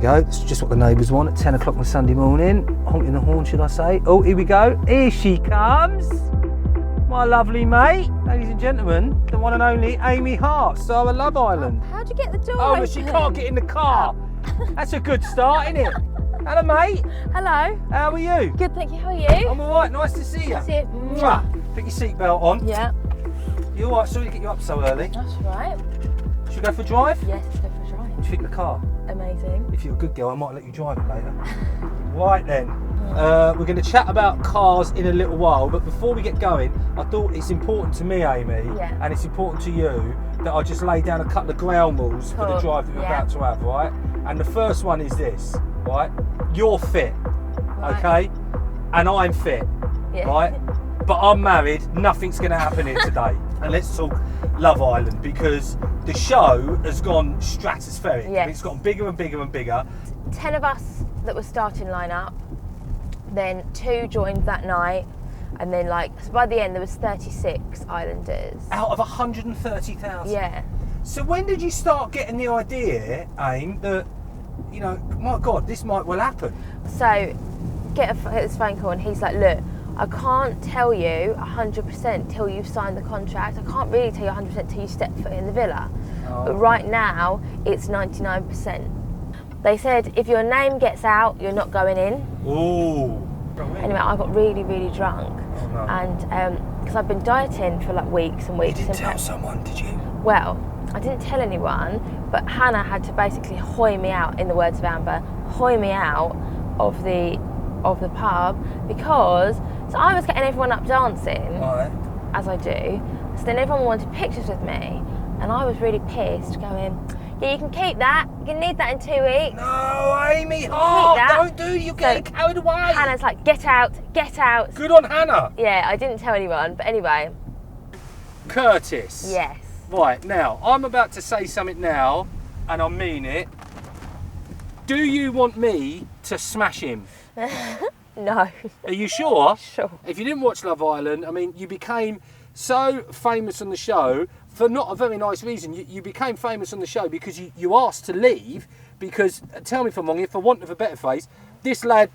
go. It's just what the neighbours want at 10 o'clock on Sunday morning. Honking the horn, should I say. Oh, here we go. Here she comes. My lovely mate. Ladies and gentlemen, the one and only Amy Hart, star of Love Island. How'd you get the door Oh, open? but she can't get in the car. That's a good start, isn't it? Hello, mate. Hello. How are you? Good, thank you. How are you? I'm all right. Nice to see you. Nice to see you. Mwah. Put your seatbelt on. Yeah. You all right? Sorry to get you up so early. That's right. Should we go for a drive? Yes, let's go for a drive. What do you think of the car? Amazing. If you're a good girl, I might let you drive it later. Right then, we're going to chat about cars in a little while, but before we get going, I thought it's important to me, Amy, and it's important to you, that I just lay down a couple of ground rules for the drive that we're about to have, right? And the first one is this, right? You're fit, okay? And I'm fit, right? But I'm married, nothing's going to happen here today. And let's talk Love Island, because the show has gone stratospheric. Yes. It's gotten bigger and bigger and bigger. 10 of us that were starting line-up, then 2 joined that night, and then so by the end there was 36 islanders. Out of 130,000? Yeah. So when did you start getting the idea, Aim, that, my God, this might well happen? So, get this phone call and he's like, look, I can't tell you 100% till you've signed the contract. I can't really tell you 100% till you step foot in the villa. Oh. But right now, it's 99%. They said, if your name gets out, you're not going in. Ooh. Anyway, I got really, really drunk. Oh, no. And because I've been dieting for weeks and weeks. You didn't tell someone, did you? Well, I didn't tell anyone, but Hannah had to basically hoy me out, in the words of Amber, hoy me out of the pub, because I was getting everyone up dancing, as I do. So then everyone wanted pictures with me, and I was really pissed, going, yeah, you can keep that. You can need that in 2 weeks. No, Amy Hart, you're getting carried away. Hannah's like, get out, get out. Good on Hannah. Yeah, I didn't tell anyone, but anyway. Curtis. Yes. Right, now, I'm about to say something now, and I mean it. Do you want me to smash him? No. Are you sure? Sure. If you didn't watch Love Island, I mean, you became so famous on the show for not a very nice reason. You became famous on the show because you asked to leave because, tell me if I'm wrong, for want of a better phrase, this lad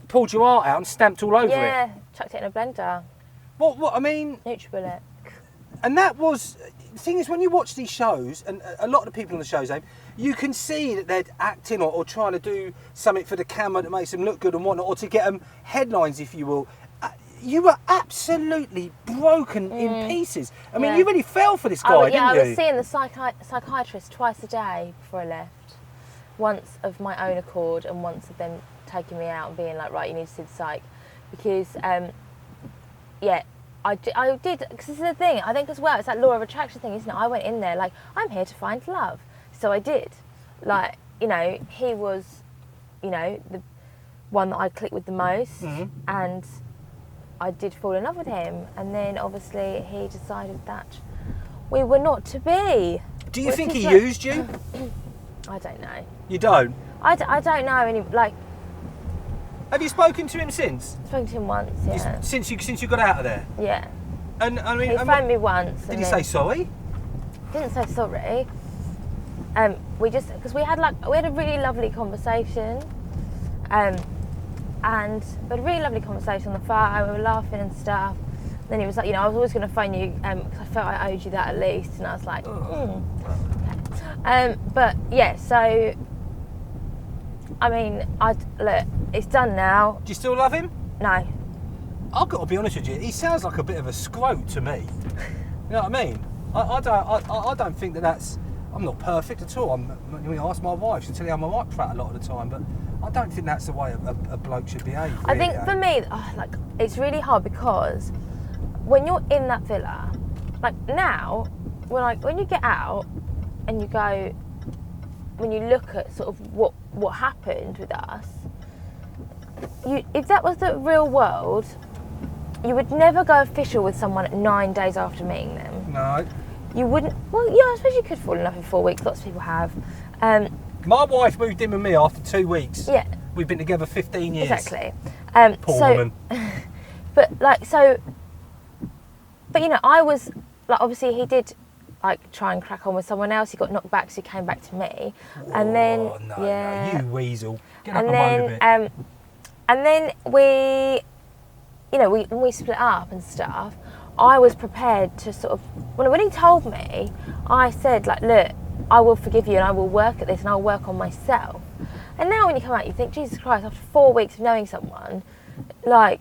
pulled your heart out and stamped all over it. Yeah, chucked it in a blender. What, I mean... NutriBullet. And that was... The thing is, when you watch these shows, and a lot of the people on the shows, you can see that they're acting or trying to do something for the camera that makes them look good and whatnot, or to get them headlines, if you will. You were absolutely broken in pieces. I mean, you really fell for this guy, didn't you? I was seeing the psychiatrist twice a day before I left. Once of my own accord, and once of them taking me out and being like, right, you need to see the psych. Because, I did, because this is the thing, I think as well, it's that law of attraction thing, isn't it? I went in there like, I'm here to find love. So I did. He was, the one that I clicked with the most, and I did fall in love with him. And then obviously he decided that we were not to be. Do you think he used you? I don't know. You don't? I don't know any, Have you spoken to him since? Spoken to him once, yeah. Since you got out of there? Yeah. And I mean, he phoned me once. Did he say sorry? Didn't say sorry. Because we had a really lovely conversation, and we had a really lovely conversation on the phone. We were laughing and stuff. Then he was like, I was always going to phone you because I felt I owed you that at least. And I was like, okay. But yeah, so I mean, look, it's done now. Do you still love him? No. I've got to be honest with you. He sounds like a bit of a scrote to me. You know what I mean? I don't think that's. I'm not perfect at all. I'm going to ask my wife. She'll tell you I'm a right prat a lot of the time, but I don't think that's the way a bloke should behave. Really. I think for me, it's really hard because when you're in that villa, now, when you get out and you go, when you look at sort of what happened with us, if that was the real world, you would never go official with someone 9 days after meeting them. No. You wouldn't. Well, yeah, I suppose you could fall in love in 4 weeks. Lots of people have. My wife moved in with me after 2 weeks. Yeah. We've been together 15 years. Exactly. Poor woman. But I was obviously he did like try and crack on with someone else. He got knocked back, so he came back to me. And then no, you weasel. Get up and moan a bit. And then we, you know, when we split up and stuff, I was prepared to sort of, when he told me, I said, like, look, I will forgive you and I will work at this and I'll work on myself. And now when you come out, you think, Jesus Christ, after 4 weeks of knowing someone, like,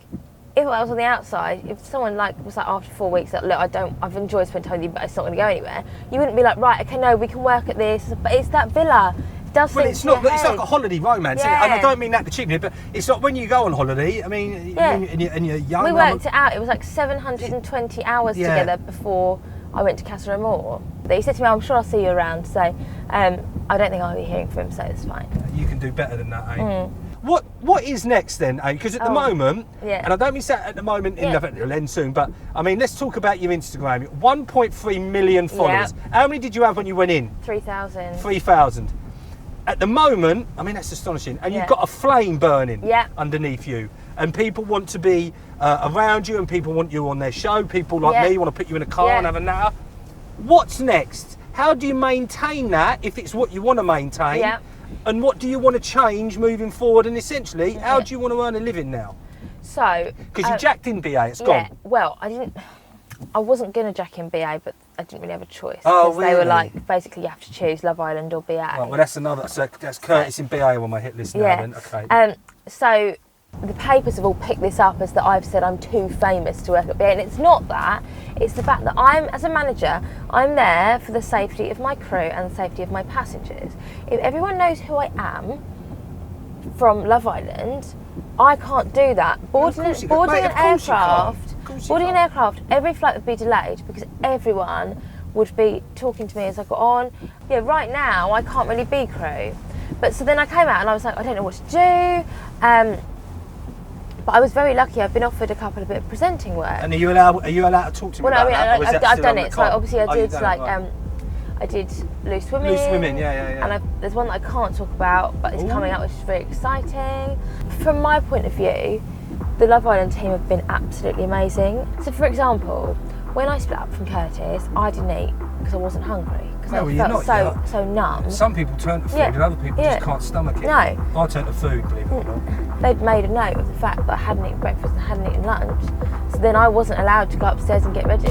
if I was on the outside, if someone like was like after 4 weeks, like, look, I've enjoyed spending time with you, but it's not going to go anywhere, you wouldn't be like, right, okay, no, we can work at this. But it's that villa. It's not. It's like a holiday romance, and I don't mean that particularly, but it's not when you go on holiday. I mean, and you're young. We worked it out. It was like 720 hours together before I went to Casa Amor. But he said to me, "I'm sure I'll see you around." So I don't think I'll be hearing from him, so it's fine. You can do better than that, eh? What is next then? Because at the moment, and I don't mean that at the moment, it'll end soon, but I mean, let's talk about your Instagram. 1.3 million followers. Yeah. How many did you have when you went in? 3,000. 3,000. At the moment, I mean, that's astonishing. And you've got a flame burning underneath you. And people want to be around you, and people want you on their show. People like me want to put you in a car and have a natter. What's next? How do you maintain that if it's what you want to maintain? Yeah. And what do you want to change moving forward? And essentially, how do you want to earn a living now? So, because you jacked in BA, it's gone. Well, I wasn't going to jack in BA, but I didn't really have a choice. Oh, really? They were like, basically, you have to choose Love Island or BA. Right, well, that's another. So that's Curtis in BA on my hit list now. Then. Okay. So the papers have all picked this up as that I've said I'm too famous to work at BA, and it's not that. It's the fact that as a manager, I'm there for the safety of my crew and the safety of my passengers. If everyone knows who I am from Love Island, I can't do that. Boarding an aircraft, every flight would be delayed because everyone would be talking to me as I got on. Yeah, right now I can't really be crew. But so then I came out and I was like, I don't know what to do. But I was very lucky. I've been offered a couple of bit of presenting work. And are you allowed to talk to me about that? I've done it. So obviously I did I did Loose Women. Loose Women, yeah. And there's one that I can't talk about, but it's coming out, which is very exciting. From my point of view, the Love Island team have been absolutely amazing. So for example, when I split up from Curtis, I didn't eat because I wasn't hungry. Because I felt so numb. Some people turn to food and other people just can't stomach it. No. I turn to food, believe it or not. They'd made a note of the fact that I hadn't eaten breakfast and hadn't eaten lunch. So then I wasn't allowed to go upstairs and get ready.